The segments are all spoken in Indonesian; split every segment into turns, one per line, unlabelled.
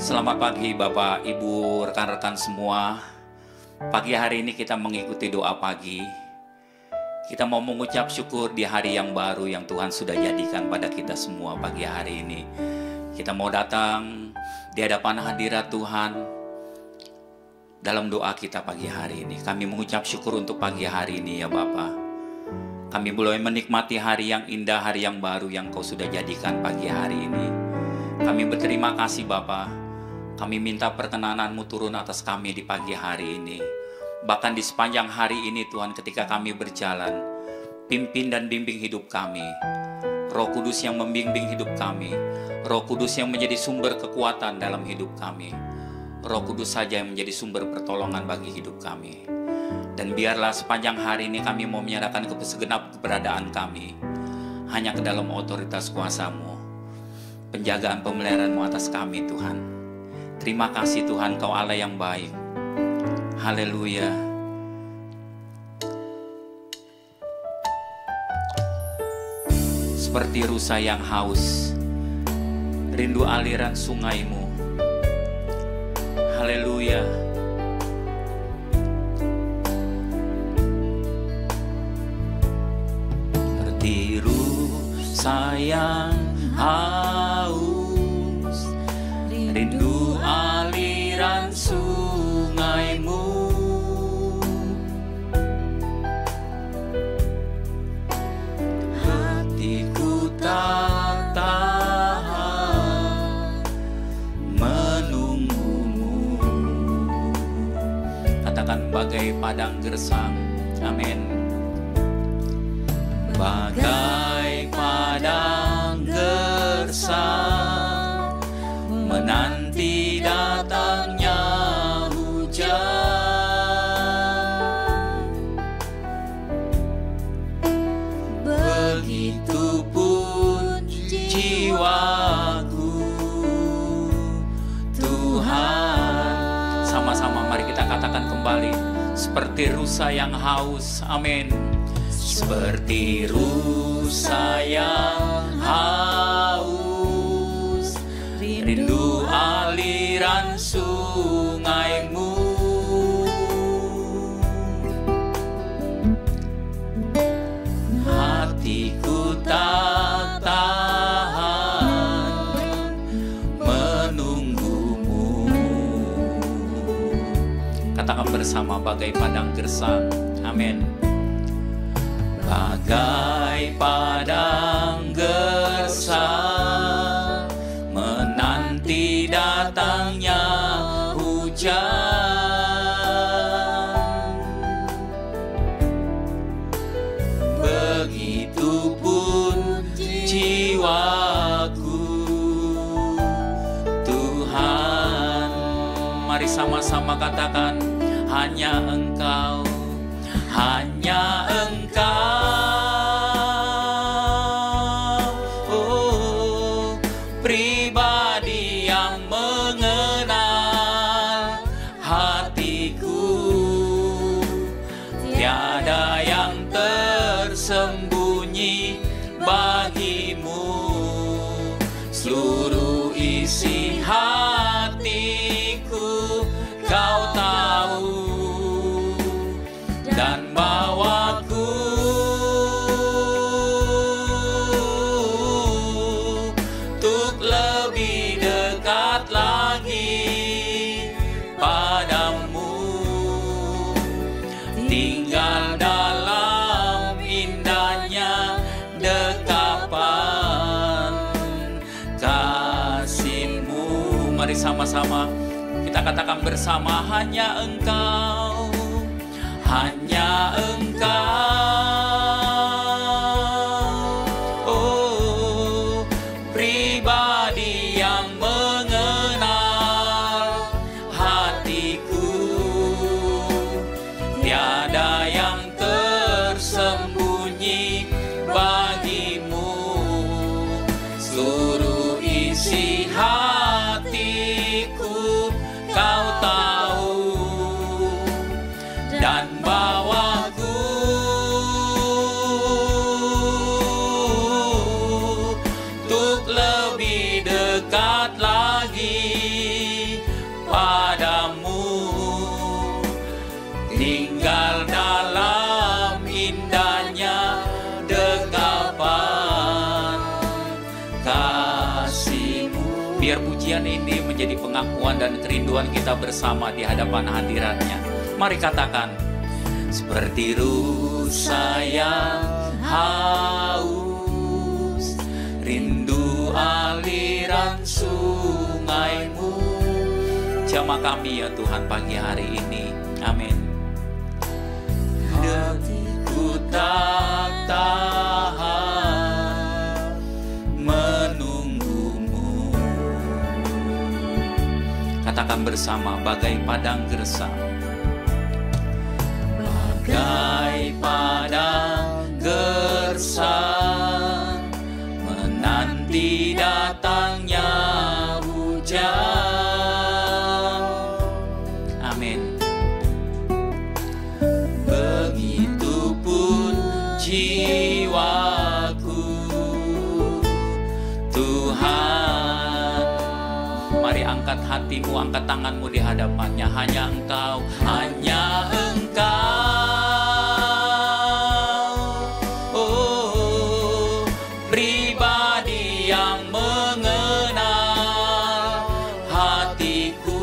Selamat pagi Bapak, Ibu, rekan-rekan semua. Pagi hari ini kita mengikuti doa pagi. Kita mau mengucap syukur di hari yang baru yang Tuhan sudah jadikan pada kita semua pagi hari ini. Kita mau datang di hadapan hadirat Tuhan dalam doa kita pagi hari ini. Kami mengucap syukur untuk pagi hari ini ya Bapak. Kami boleh menikmati hari yang indah, hari yang baru yang Kau sudah jadikan pagi hari ini. Kami berterima kasih Bapak. Kami minta perkenanan-Mu turun atas kami di pagi hari ini. Bahkan di sepanjang hari ini Tuhan, ketika kami berjalan, pimpin dan bimbing hidup kami. Roh Kudus yang membimbing hidup kami. Roh Kudus yang menjadi sumber kekuatan dalam hidup kami. Roh Kudus saja yang menjadi sumber pertolongan bagi hidup kami. Dan biarlah sepanjang hari ini kami mau menyerahkan segenap keberadaan kami hanya ke dalam otoritas kuasa-Mu. Penjagaan pemeliharaan-Mu atas kami Tuhan. Terima kasih Tuhan, Kau Allah yang baik. Haleluya. Seperti rusa yang haus, rindu aliran sungai-Mu. Haleluya. Seperti rusa yang haus, rindu aliran sungai-Mu. Hatiku tak tahan menunggu-Mu. Katakan bagai padang gersang. Amin. Bagai padang katakan kembali, seperti rusa yang haus. Amin. Seperti rusa yang haus, rindu aliran sungaimu. Hatiku tak tahan menunggumu. Katakan bersama, bagai padang gersang. Amin. Bagai padang gersang menanti datangnya hujan, begitupun jiwaku, Tuhan. Mari sama-sama katakan, hanya Engkau, hanya Engkau, oh, pribadi yang mengenal hatiku. Tiada yang tersembunyi bagimu, seluruh isi hatiku Kau tahu, dan bawaku untuk lebih dekat lagi padamu, tinggal dalam indahnya dekapan kasih-Mu. Mari sama-sama kita katakan bersama, hanya Engkau, hanya Engkau, oh, pribadi yang mengenal hatiku. Tiada yang tersembunyi bagimu, seluruh isi hatiku Kau tahu, dan bawaku untuk lebih dekat lagi padamu, tinggal dalam indahnya dekapan kasih-Mu. Biar pujian ini menjadi pengakuan dan kerinduan kita bersama di hadapan hadirat-Nya. Mari katakan, seperti rusa yang haus, rindu aliran sungaimu. Jamah kami ya Tuhan pagi hari ini. Amin. Hatiku tak tahan menunggumu. Katakan bersama, bagai padang gersang, bagai padang gersang menanti datangnya hujan. Amin. Begitupun jiwaku, Tuhan. Mari angkat hatimu, angkat tanganmu di hadapan-Nya. Hanya Engkau, hanya Engkau, oh, pribadi yang mengenal hatiku.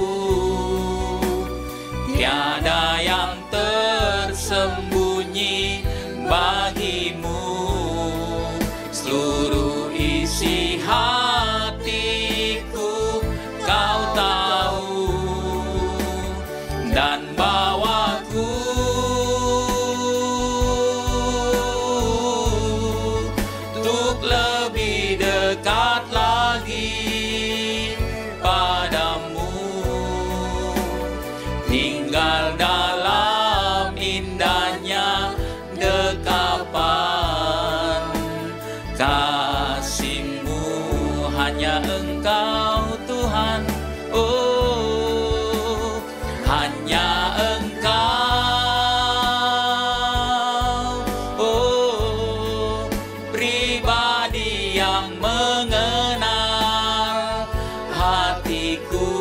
Tiada yang tersembunyi bagimu, seluruh isi hatiku Kau tahu, dan bawaku untuk lebih dekat lagi padamu, tinggal dalam indahnya dekapan kasih-Mu. Hanya Engkau Tuhan, oh, hanya Engkau, yang mengenal hatiku.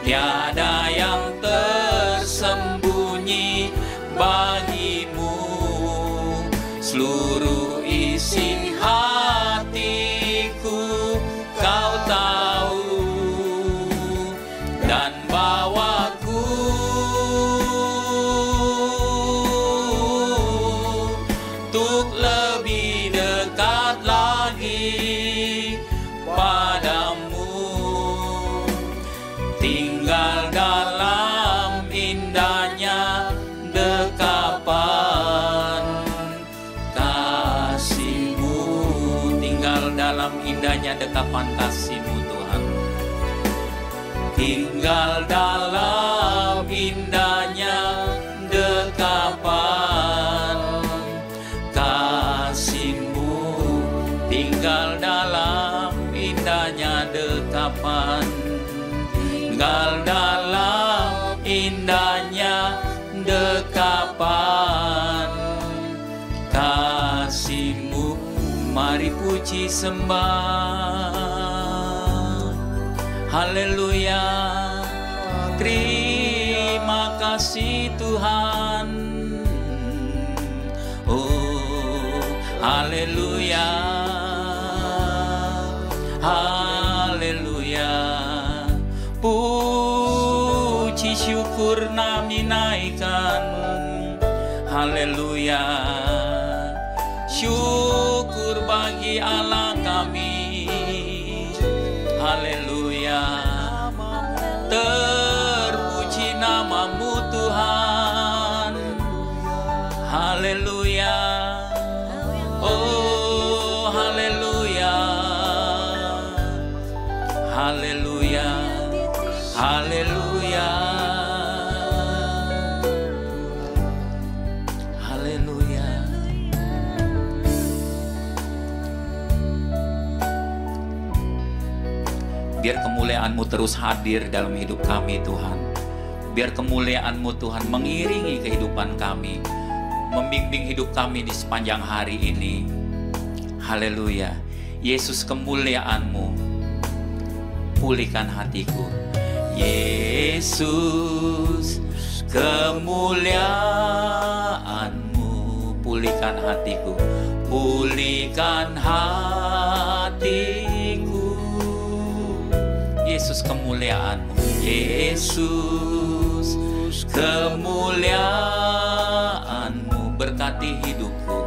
Tiada yang tersembunyi bagimu, seluruh isi hatiku kau tahu, dan bawaku untuk lebih dekat lagi padamu, tinggal dalam indahnya dekapan kasih-Mu, tinggal dalam indahnya dekapan kasih-Mu Tuhan, tinggal dalam indahnya dekapan kasih-Mu, tinggal dalam indahnya dekapan, tinggal dalam indahnya dekapan kasih-Mu. Mari puji sembah, haleluya. Terima kasih Tuhan, oh haleluya, haleluya. Puji syukur nami naikkan, haleluya. Syukur bagi Allah kami, haleluya. Terpuji nama-Mu Tuhan, haleluya. Oh haleluya, haleluya, haleluya, haleluya. Biar kemuliaan-Mu terus hadir dalam hidup kami Tuhan. Biar kemuliaan-Mu Tuhan mengiringi kehidupan kami, membimbing hidup kami di sepanjang hari ini. Haleluya. Yesus, kemuliaan-Mu pulihkan hatiku. Yesus, kemuliaan-Mu pulihkan hatiku, pulihkan hatiku. Yesus, kemuliaan-Mu, Yesus, kemuliaan-Mu berkati hidupku,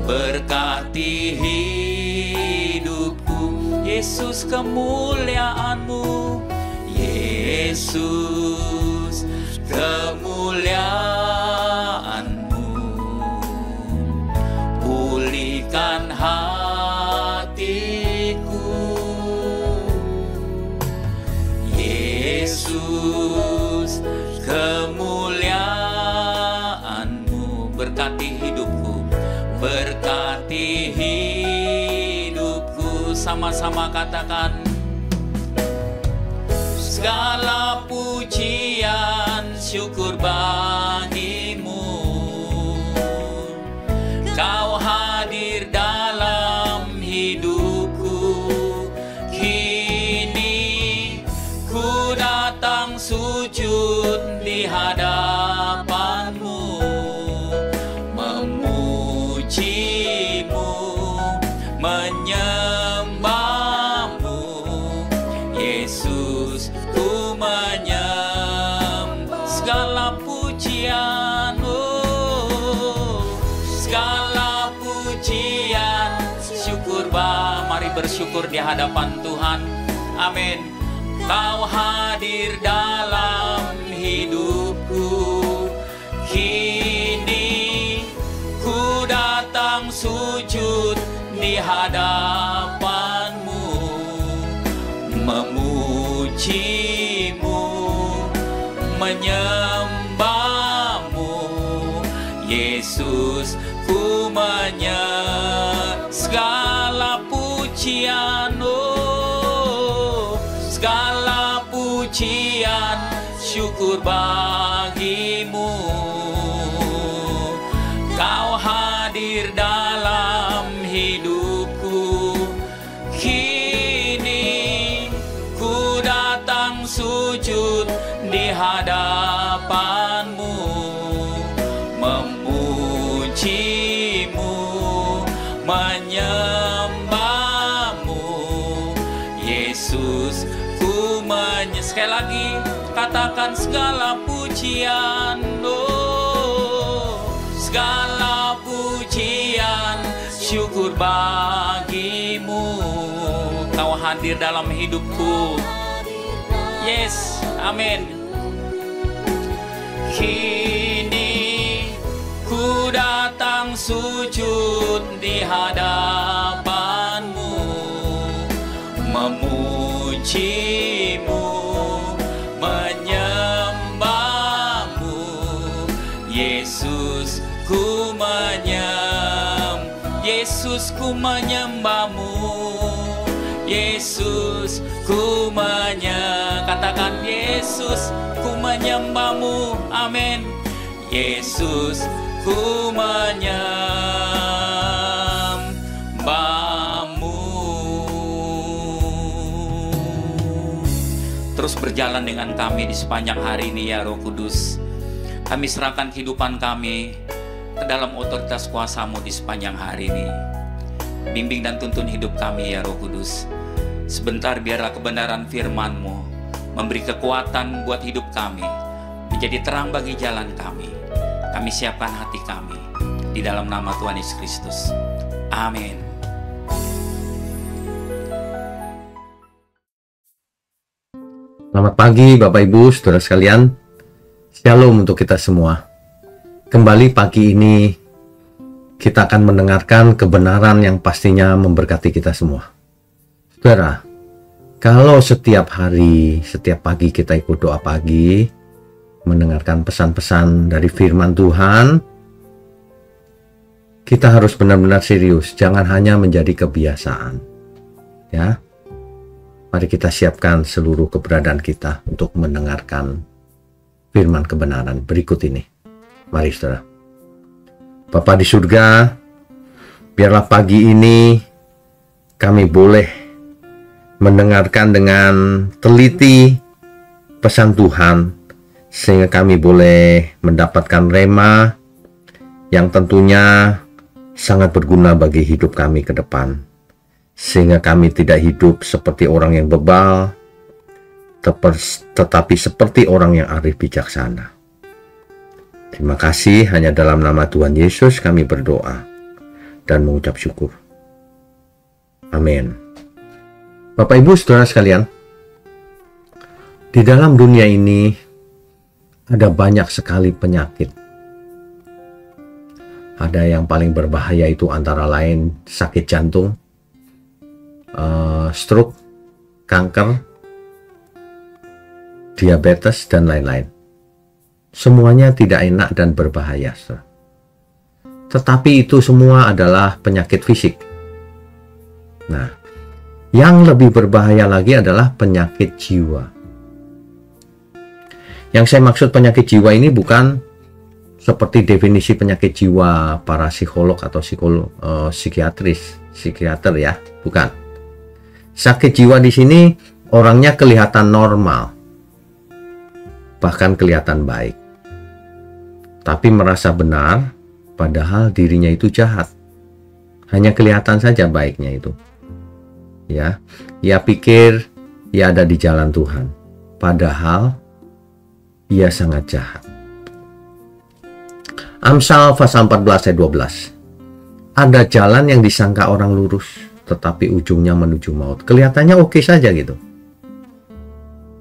berkati hidupku. Yesus, kemuliaan-Mu, Yesus, kemuliaan-Mu pulihkan hatiku. Yesus, kemuliaan-Mu berkati hidupku, berkati hidupku. Sama-sama katakan, segala pujian syukur bagi-Mu, Kau hadir dalam hidupku. Kini ku datang sujud di hadapan-Mu, memuji-Mu, menyembah-Mu. Yesus, ku menyembah. Segala pujian, oh, segala pujian syukur bah. Mari bersyukur di hadapan Tuhan. Amin. Kau hadir dalam hidupku. Kini ku datang sujud di hadapan-Mu, memuji-Mu, menyembah-Mu. Yesus, ku menyembah. Segala pujian, oh, segala pujian syukur bagi-Mu. Kau hadir dalam hidup. Sekali lagi katakan segala pujian, oh, segala pujian, syukur bagimu. Kau hadir dalam hidupku. Yes, amin. Kini ku datang sujud di hadapanmu, memujimu, menyembahmu. Yesus ku Yesus ku menyembahmu. Yesus ku katakan Yesus ku menyembahmu. Amin. Yesus ku menyembahmu. Terus berjalan dengan kami di sepanjang hari ini ya Roh Kudus. Kami serahkan kehidupan kami ke dalam otoritas kuasa-Mu di sepanjang hari ini. Bimbing dan tuntun hidup kami ya Roh Kudus. Sebentar biarlah kebenaran firman-Mu memberi kekuatan buat hidup kami, menjadi terang bagi jalan kami. Kami siapkan hati kami di dalam nama Tuhan Yesus Kristus. Amin.
Selamat pagi Bapak Ibu, Saudara sekalian. Shalom untuk kita semua. Kembali pagi ini kita akan mendengarkan kebenaran yang pastinya memberkati kita semua. Saudara, kalau setiap hari, setiap pagi kita ikut doa pagi, mendengarkan pesan-pesan dari firman Tuhan, kita harus benar-benar serius, jangan hanya menjadi kebiasaan. Ya. Mari kita siapkan seluruh keberadaan kita untuk mendengarkan firman kebenaran berikut ini. Mari Saudara. Bapa di surga, biarlah pagi ini kami boleh mendengarkan dengan teliti pesan Tuhan, sehingga kami boleh mendapatkan rema yang tentunya sangat berguna bagi hidup kami ke depan. Sehingga kami tidak hidup seperti orang yang bebal, tetapi seperti orang yang arif bijaksana. Terima kasih, hanya dalam nama Tuhan Yesus kami berdoa dan mengucap syukur. Amin. Bapak Ibu Saudara sekalian, di dalam dunia ini ada banyak sekali penyakit. Ada yang paling berbahaya itu antara lain sakit jantung, stroke, kanker, diabetes, dan lain-lain. Semuanya tidak enak dan berbahaya. Tetapi itu semua adalah penyakit fisik. Nah, yang lebih berbahaya lagi adalah penyakit jiwa. Yang saya maksud penyakit jiwa ini bukan seperti definisi penyakit jiwa para psikolog atau psikiater ya, bukan. Sakit jiwa di sini orangnya kelihatan normal, bahkan kelihatan baik, tapi merasa benar, padahal dirinya itu jahat. Hanya kelihatan saja baiknya itu. Ya, ia pikir ia ada di jalan Tuhan, padahal ia sangat jahat. Amsal pasal 14 ayat 12. Ada jalan yang disangka orang lurus, tetapi ujungnya menuju maut. Kelihatannya oke saja gitu.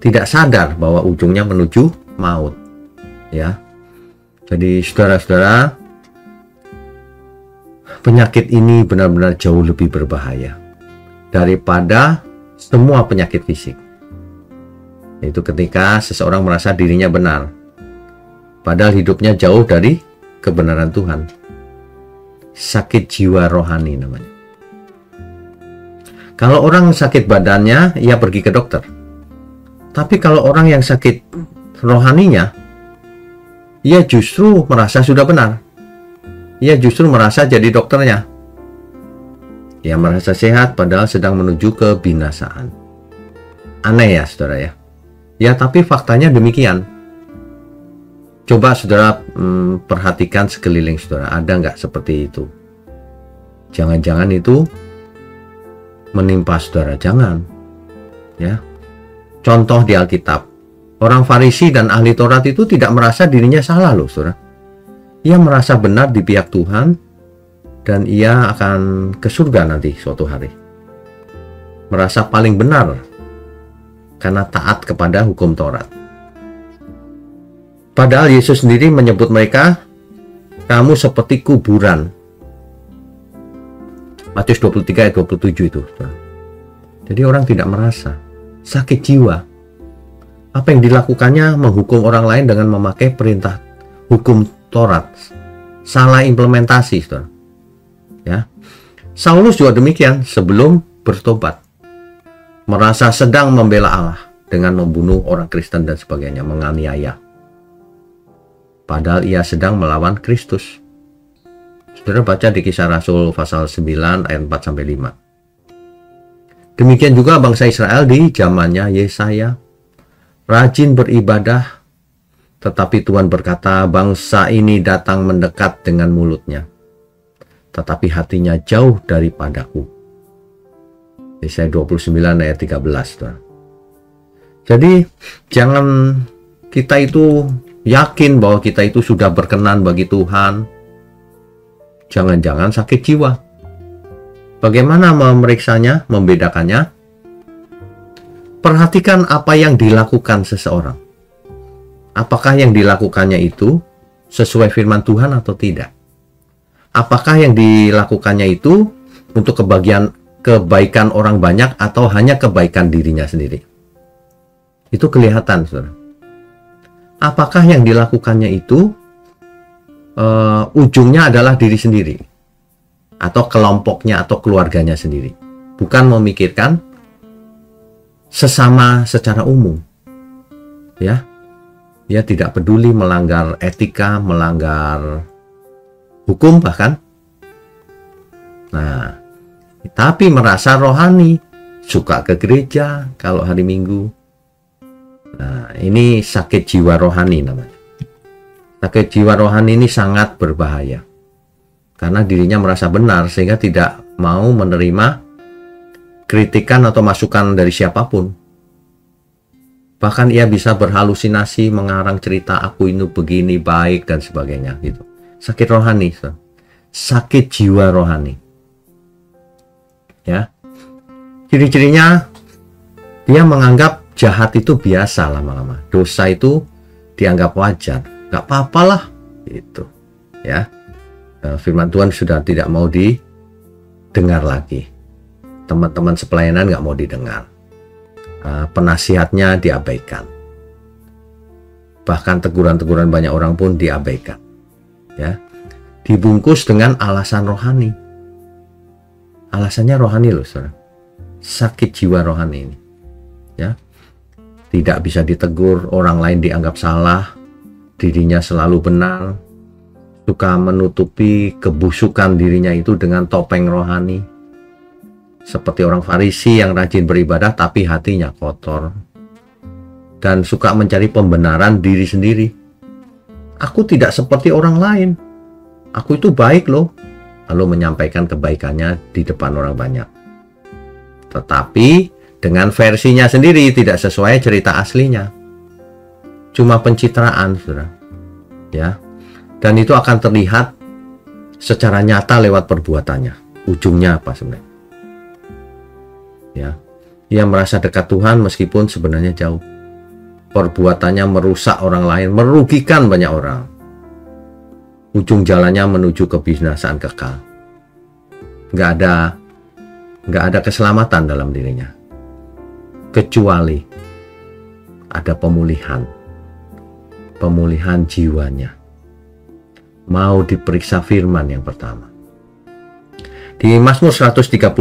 Tidak sadar bahwa ujungnya menuju maut. Ya. Jadi saudara-saudara, penyakit ini benar-benar jauh lebih berbahaya daripada semua penyakit fisik. Itu ketika seseorang merasa dirinya benar, padahal hidupnya jauh dari kebenaran Tuhan. Sakit jiwa rohani namanya. Kalau orang sakit badannya, ia pergi ke dokter. Tapi kalau orang yang sakit rohaninya, ia justru merasa sudah benar. Ia justru merasa jadi dokternya. Ia merasa sehat padahal sedang menuju kebinasaan. Aneh ya saudara ya. Ya, tapi faktanya demikian. Coba saudara perhatikan sekeliling saudara, ada nggak seperti itu? Jangan-jangan itu menimpa saudara, jangan. Ya, Contoh di Alkitab, orang Farisi dan ahli Taurat itu tidak merasa dirinya salah loh, saudara. Ia merasa benar di pihak Tuhan dan ia akan ke surga nanti suatu hari. Merasa paling benar karena taat kepada hukum Taurat. Padahal Yesus sendiri menyebut mereka, kamu seperti kuburan. Matius 23 ayat 27 itu. Jadi orang tidak merasa sakit jiwa. Apa yang dilakukannya menghukum orang lain dengan memakai perintah hukum Taurat. Salah implementasi, saudara. Ya. Saulus juga demikian sebelum bertobat. Merasa sedang membela Allah dengan membunuh orang Kristen dan sebagainya, menganiaya. Padahal ia sedang melawan Kristus. Saudara baca di Kisah Rasul pasal 9 ayat 4-5. Demikian juga bangsa Israel di zamannya Yesaya, rajin beribadah, tetapi Tuhan berkata, bangsa ini datang mendekat dengan mulutnya, tetapi hatinya jauh daripadaku. Yesaya 29 ayat 13. Tuhan. Jadi jangan kita itu yakin bahwa kita itu sudah berkenan bagi Tuhan. Jangan-jangan sakit jiwa. Bagaimana memeriksanya, membedakannya? Perhatikan apa yang dilakukan seseorang. Apakah yang dilakukannya itu sesuai firman Tuhan atau tidak? Apakah yang dilakukannya itu untuk kebaikan orang banyak atau hanya kebaikan dirinya sendiri? Itu kelihatan, saudara. Apakah yang dilakukannya itu ujungnya adalah diri sendiri atau kelompoknya atau keluarganya sendiri, bukan memikirkan sesama secara umum. Ya, dia tidak peduli melanggar etika, melanggar hukum bahkan. Nah, tapi merasa rohani, suka ke gereja kalau hari Minggu. Nah, ini sakit jiwa rohani namanya. Sakit jiwa rohani ini sangat berbahaya. Karena dirinya merasa benar sehingga tidak mau menerima kritikan atau masukan dari siapapun. Bahkan ia bisa berhalusinasi, mengarang cerita aku ini begini, baik dan sebagainya gitu. Sakit rohani, sakit jiwa rohani. Ya. Ciri-cirinya dia menganggap jahat itu biasa lama-lama. Dosa itu dianggap wajar. Gak apa-apalah gitu. Ya. Firman Tuhan sudah tidak mau didengar lagi. Teman-teman sepelayanan gak mau didengar. Penasihatnya diabaikan. Bahkan teguran-teguran banyak orang pun diabaikan. Ya. Dibungkus dengan alasan rohani. Alasannya rohani loh, saudara. Sakit jiwa rohani ini. Ya. Tidak bisa ditegur, orang lain dianggap salah, dirinya selalu benar. Suka menutupi kebusukan dirinya itu dengan topeng rohani. Seperti orang Farisi yang rajin beribadah tapi hatinya kotor. Dan suka mencari pembenaran diri sendiri. Aku tidak seperti orang lain. Aku itu baik loh. Lalu menyampaikan kebaikannya di depan orang banyak. Tetapi dengan versinya sendiri tidak sesuai cerita aslinya. Cuma pencitraan, saudara. Ya. Dan itu akan terlihat secara nyata lewat perbuatannya. Ujungnya apa sebenarnya? Ya, ia merasa dekat Tuhan meskipun sebenarnya jauh. Perbuatannya merusak orang lain, merugikan banyak orang. Ujung jalannya menuju kebinasaan kekal. Nggak ada keselamatan dalam dirinya. Kecuali ada pemulihan jiwanya. Mau diperiksa firman yang pertama. Di Mazmur 139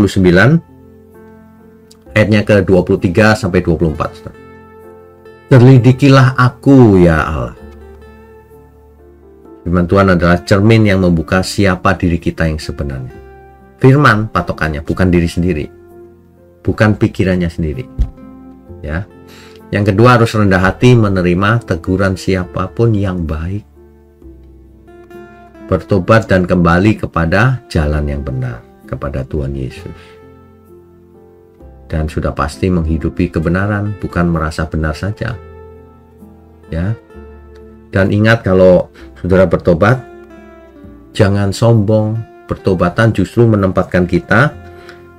ayatnya ke 23 sampai 24. Terlidikilah aku ya Allah. Firman Tuhan adalah cermin yang membuka siapa diri kita yang sebenarnya. Firman patokannya bukan diri sendiri. Bukan pikirannya sendiri. Ya. Yang kedua harus rendah hati menerima teguran siapapun yang baik. Bertobat dan kembali kepada jalan yang benar, kepada Tuhan Yesus. dan sudah pasti menghidupi kebenaran, bukan merasa benar saja. Ya. Dan ingat, kalau saudara bertobat, jangan sombong. Pertobatan justru menempatkan kita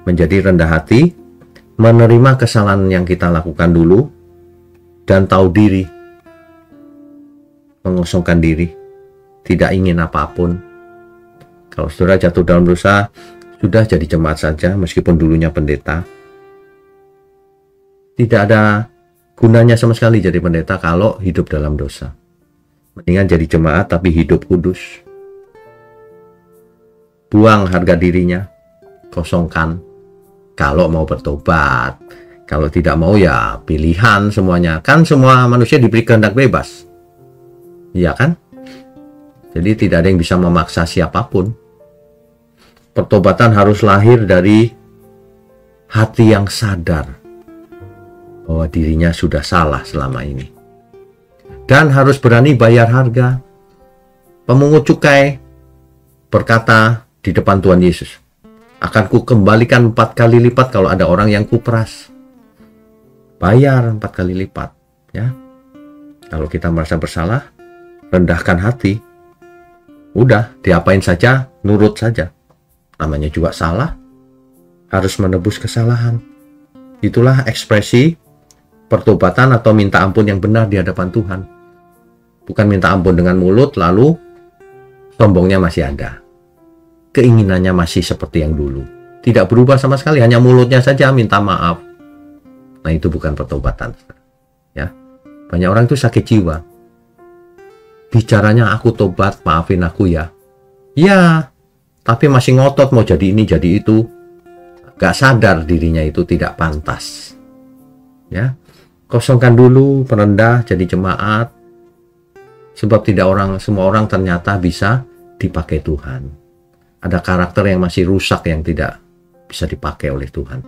menjadi rendah hati, menerima kesalahan yang kita lakukan dulu, dan tahu diri, mengosongkan diri, tidak ingin apapun. Kalau saudara jatuh dalam dosa, sudah jadi jemaat saja, meskipun dulunya pendeta. Tidak ada gunanya sama sekali jadi pendeta kalau hidup dalam dosa. Mendingan jadi jemaat tapi hidup kudus. Buang harga dirinya, kosongkan. Kalau mau bertobat, kalau tidak mau ya pilihan semuanya. Kan semua manusia diberi kehendak bebas. Iya kan? Jadi tidak ada yang bisa memaksa siapapun. Pertobatan harus lahir dari hati yang sadar bahwa dirinya sudah salah selama ini. Dan harus berani bayar harga. Pemungut cukai berkata di depan Tuhan Yesus, akan ku kembalikan 4 kali lipat kalau ada orang yang kuperas. Bayar 4 kali lipat. Ya. Kalau kita merasa bersalah, rendahkan hati. Udah, diapain saja, nurut saja. Namanya juga salah, harus menebus kesalahan. Itulah ekspresi pertobatan atau minta ampun yang benar di hadapan Tuhan. Bukan minta ampun dengan mulut, lalu sombongnya masih ada. Keinginannya masih seperti yang dulu. Tidak berubah sama sekali, hanya mulutnya saja minta maaf. Nah, itu bukan pertobatan. Ya. Banyak orang itu sakit jiwa. Bicaranya, aku tobat, maafin aku ya. Ya, tapi masih ngotot mau jadi ini, jadi itu. Gak sadar dirinya itu tidak pantas. Ya. Kosongkan dulu, merendah, jadi jemaat. Sebab semua orang ternyata bisa dipakai Tuhan. Ada karakter yang masih rusak yang tidak bisa dipakai oleh Tuhan.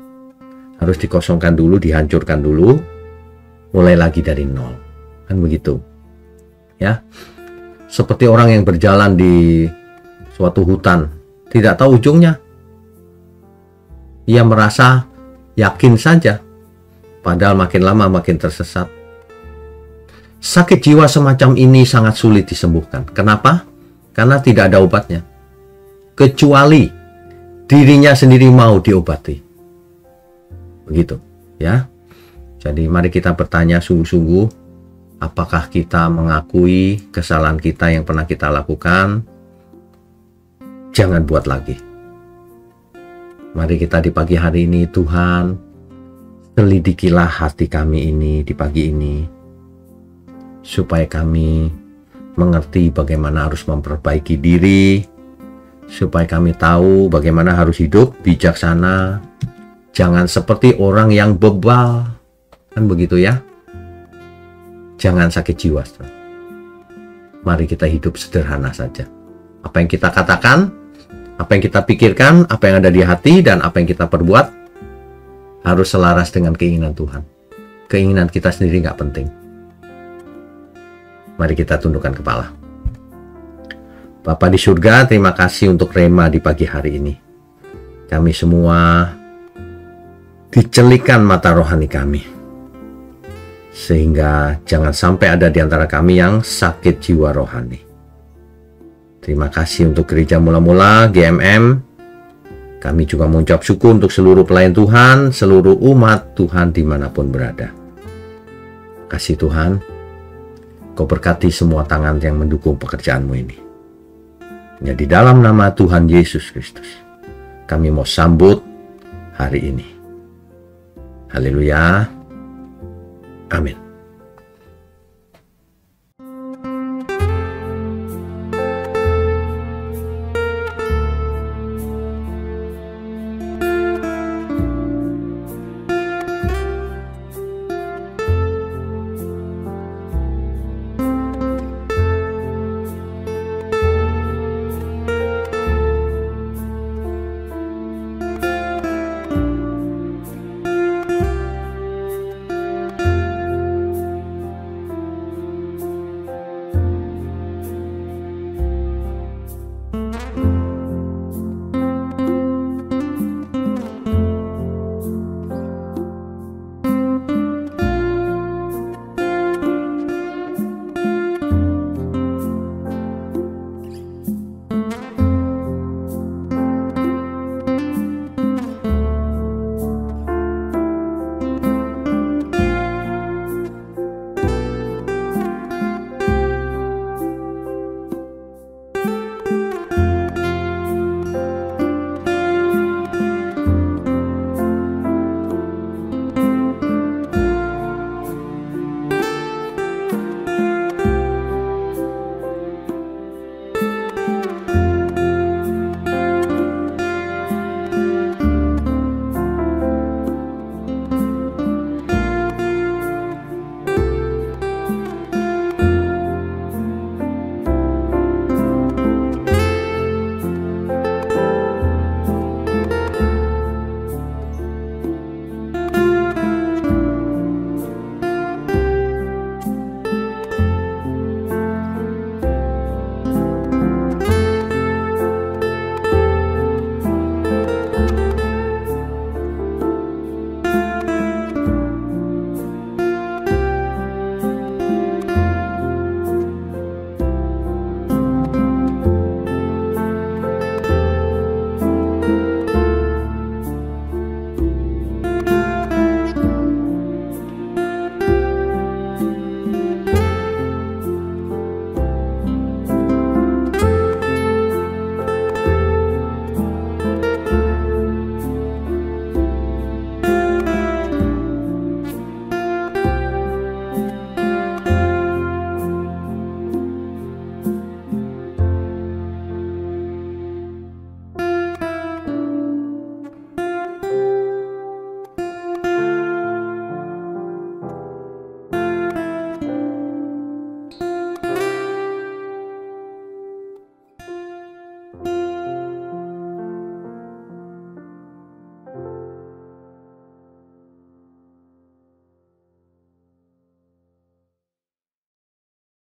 Harus dikosongkan dulu, dihancurkan dulu, mulai lagi dari nol. Kan begitu. Ya. Seperti orang yang berjalan di suatu hutan, tidak tahu ujungnya. Ia merasa yakin saja, padahal makin lama makin tersesat. Sakit jiwa semacam ini sangat sulit disembuhkan. Kenapa? Karena tidak ada obatnya. Kecuali dirinya sendiri mau diobati. Begitu, ya. Jadi mari kita bertanya sungguh-sungguh, apakah kita mengakui kesalahan kita yang pernah kita lakukan? Jangan buat lagi. Mari kita di pagi hari ini, Tuhan, selidikilah hati kami ini di pagi ini, supaya kami mengerti bagaimana harus memperbaiki diri, supaya kami tahu bagaimana harus hidup bijaksana, jangan seperti orang yang bebal, kan begitu ya. Jangan sakit jiwa. Mari kita hidup sederhana saja. Apa yang kita katakan, apa yang kita pikirkan, apa yang ada di hati, dan apa yang kita perbuat harus selaras dengan keinginan Tuhan. Keinginan kita sendiri nggak penting. Mari kita tundukkan kepala. Bapa di surga, terima kasih untuk rema di pagi hari ini. Kami semua dicelikan mata rohani kami, sehingga jangan sampai ada di antara kami yang sakit jiwa rohani. Terima kasih untuk gereja Mula-Mula, GMM. Kami juga mengucap syukur untuk seluruh pelayan Tuhan, seluruh umat Tuhan dimanapun berada. Kasih Tuhan, Kau berkati semua tangan yang mendukung pekerjaanmu ini. Hanya di dalam nama Tuhan Yesus Kristus, kami mau sambut hari ini. Haleluya. Amin.